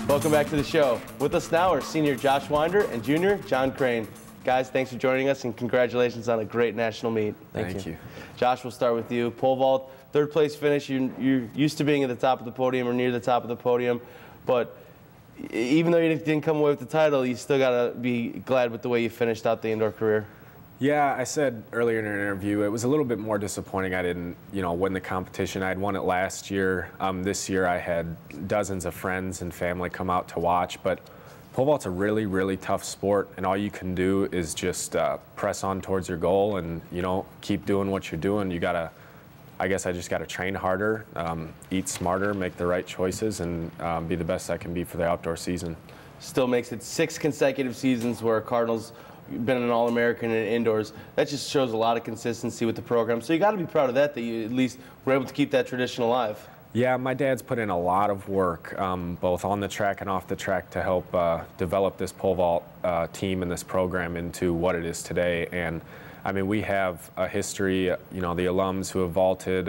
Welcome back to the show. With us now are senior Josh Winder and junior John Crain. Guys, thanks for joining us, and congratulations on a great national meet. Thank you. Josh, we'll start with you. Pole vault, third place finish. You're used to being at the top of the podium or near the top of the podium, but even though you didn't come away with the title, you still got to be glad with the way you finished out the indoor career. Yeah, I said earlier in an interview, it was a little bit more disappointing I didn't, win the competition. I'd won it last year. This year I had dozens of friends and family come out to watch, but pole vault's a really, really tough sport, and all you can do is just press on towards your goal and, keep doing what you're doing. I guess I just got to train harder, eat smarter, make the right choices, and be the best I can be for the outdoor season. Still makes it 6 consecutive seasons where Cardinals been an All-American in indoors. That just shows a lot of consistency with the program. So you got to be proud of that you at least were able to keep that tradition alive. Yeah, my dad's put in a lot of work, both on the track and off the track, to help develop this pole vault team and this program into what it is today. And I mean, we have a history, the alums who have vaulted,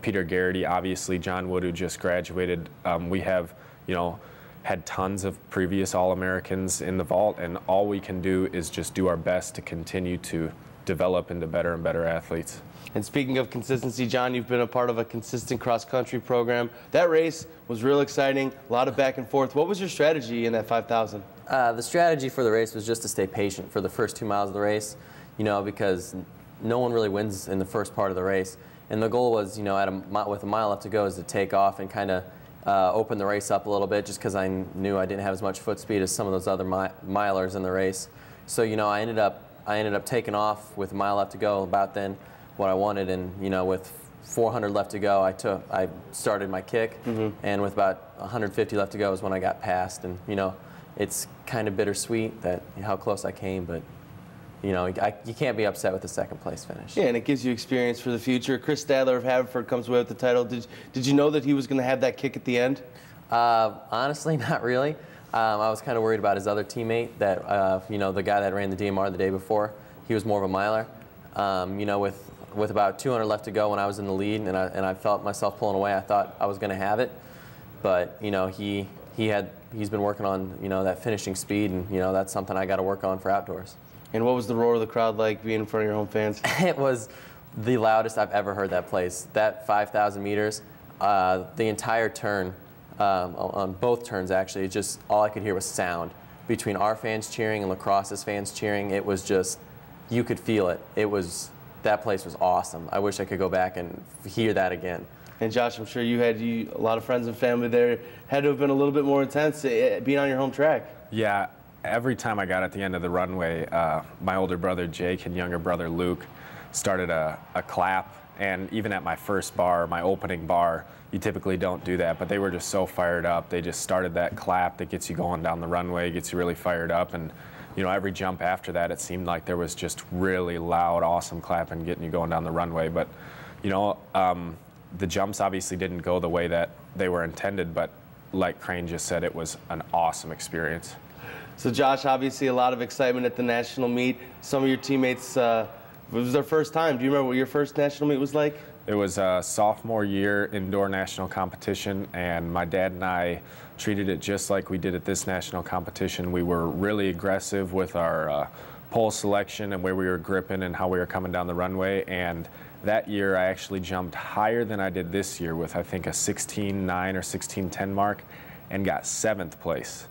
Peter Garrity, obviously John Wood, who just graduated. We have, had tons of previous All-Americans in the vault, and all we can do is just do our best to continue to develop into better and better athletes. And speaking of consistency, John, you've been a part of a consistent cross-country program. That race was real exciting, a lot of back and forth. What was your strategy in that 5,000? The strategy for the race was just to stay patient for the first 2 miles of the race, because no one really wins in the first part of the race. And the goal was, with a mile left to go, is to take off and kind of open the race up a little bit, just because I knew I didn't have as much foot speed as some of those other milers in the race. So I ended up taking off with a mile left to go, about then what I wanted, and with 400 left to go, I started my kick, and with about 150 left to go is when I got passed. And it's kind of bittersweet that how close I came, but you can't be upset with the second place finish. Yeah, and it gives you experience for the future. Chris Stadler of Haverford comes away with the title. Did you know that he was going to have that kick at the end? Honestly, not really. I was kind of worried about his other teammate, that the guy that ran the DMR the day before. He was more of a miler. With about 200 left to go when I was in the lead, and I felt myself pulling away, I thought I was going to have it. But he's been working on that finishing speed, and that's something I got to work on for outdoors. And what was the roar of the crowd like being in front of your home fans? It was the loudest I've ever heard that place. That 5,000 meters, the entire turn, on both turns actually, just all I could hear was sound. Between our fans cheering and Lacrosse's fans cheering, it was just, you could feel it. That place was awesome. I wish I could go back and hear that again. And Josh, I'm sure you had a lot of friends and family there. Had to have been a little bit more intense being on your home track. Yeah. Every time I got at the end of the runway, my older brother Jake and younger brother Luke started a clap. And even at my first bar, my opening bar, you typically don't do that, but they were just so fired up. They just started that clap that gets you going down the runway, gets you really fired up. And every jump after that, it seemed like there was just really loud, awesome clapping getting you going down the runway. But the jumps obviously didn't go the way that they were intended, but like Crain just said, it was an awesome experience. So Josh, obviously a lot of excitement at the national meet. Some of your teammates, it was their first time. Do you remember what your first national meet was like? It was a sophomore year indoor national competition, and my dad and I treated it just like we did at this national competition. We were really aggressive with our pole selection and where we were gripping and how we were coming down the runway. And that year I actually jumped higher than I did this year with, I think, a 16.9 or 16.10 mark, and got 7th place.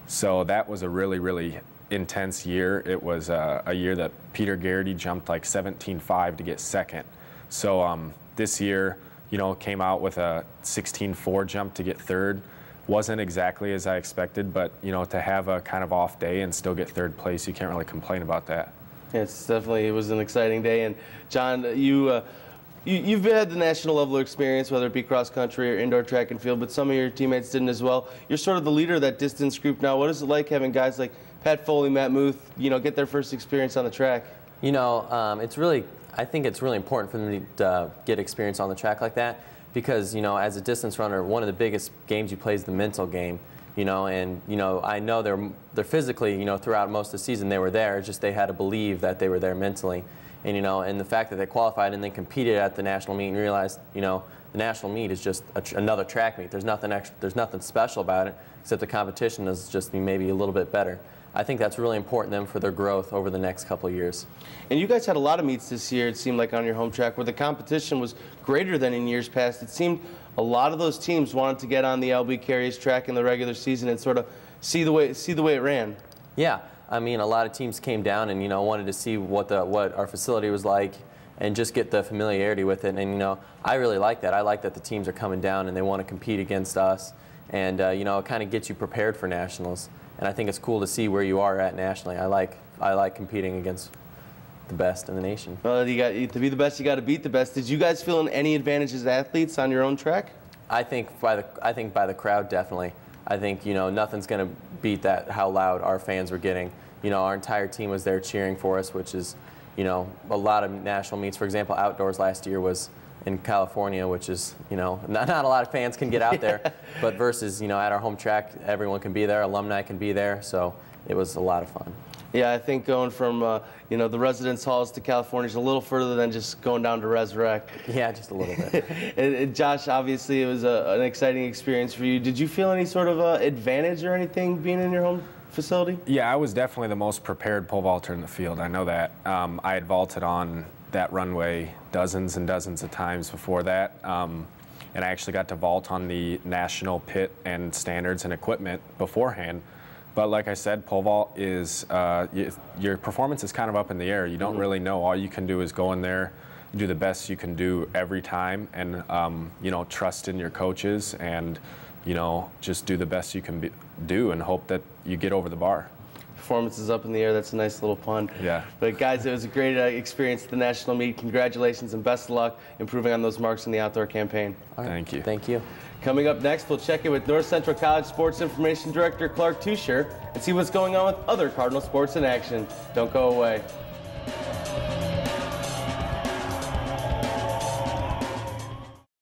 So that was a really, really intense year. It was a year that Peter Garrity jumped like 17.5 to get 2nd. So this year, came out with a 16.4 jump to get 3rd. Wasn't exactly as I expected, but to have a kind of off day and still get 3rd place, you can't really complain about that. Yeah, it was an exciting day. And John, You've had the national level experience, whether it be cross country or indoor track and field, but some of your teammates didn't as well. You're sort of the leader of that distance group now. What is it like having guys like Pat Foley, Matt Muth, get their first experience on the track? I think it's really important for them to get experience on the track like that, because as a distance runner, one of the biggest games you play is the mental game. I know they're physically, throughout most of the season they were there. It's just they had to believe that they were there mentally. And and the fact that they qualified and then competed at the national meet and realized, the national meet is just another track meet. There's nothing extra, there's nothing special about it, except the competition is just maybe a little bit better. I think that's really important to them for their growth over the next couple of years. And you guys had a lot of meets this year, it seemed like, on your home track where the competition was greater than in years past. It seemed a lot of those teams wanted to get on the LB Carriers track in the regular season and sort of see the way it ran. Yeah, I mean, a lot of teams came down and, you know, wanted to see what our facility was like and just get the familiarity with it. And, you know, I really like that. I like that the teams are coming down and they want to compete against us. And, you know, it kind of gets you prepared for nationals. And I think it's cool to see where you are at nationally. I like competing against the best in the nation. Well, to be the best, you got to beat the best. Did you guys feel any advantage as athletes on your own track? I think by the crowd, definitely. I think, you know, nothing's going to beat that, how loud our fans were getting. You know, our entire team was there cheering for us, which is, you know, a lot of national meets. For example, outdoors last year was in California, which is, you know, not a lot of fans can get out there. But versus, you know, at our home track, everyone can be there, alumni can be there. So it was a lot of fun. Yeah, I think going from, you know, the residence halls to California is a little further than just going down to Resurrect. Yeah, just a little bit. And Josh, obviously it was an exciting experience for you. Did you feel any sort of advantage or anything being in your home facility? Yeah, I was definitely the most prepared pole vaulter in the field. I know that. I had vaulted on that runway dozens and dozens of times before that. And I actually got to vault on the national pit and standards and equipment beforehand. But like I said, pole vault is, your performance is kind of up in the air. You don't really know. All you can do is go in there, do the best you can do every time, and you know, trust in your coaches, and you know, just do the best you can do, and hope that you get over the bar. Performance is up in the air. That's a nice little pun. Yeah. But guys, it was a great experience at the national meet. Congratulations and best of luck improving on those marks in the outdoor campaign. All right. Thank you. Thank you. Coming up next, we'll check in with North Cenrtal College Sports Information Director Clark Tuscher and see what's going on with other Cardinal sports in action. Don't go away.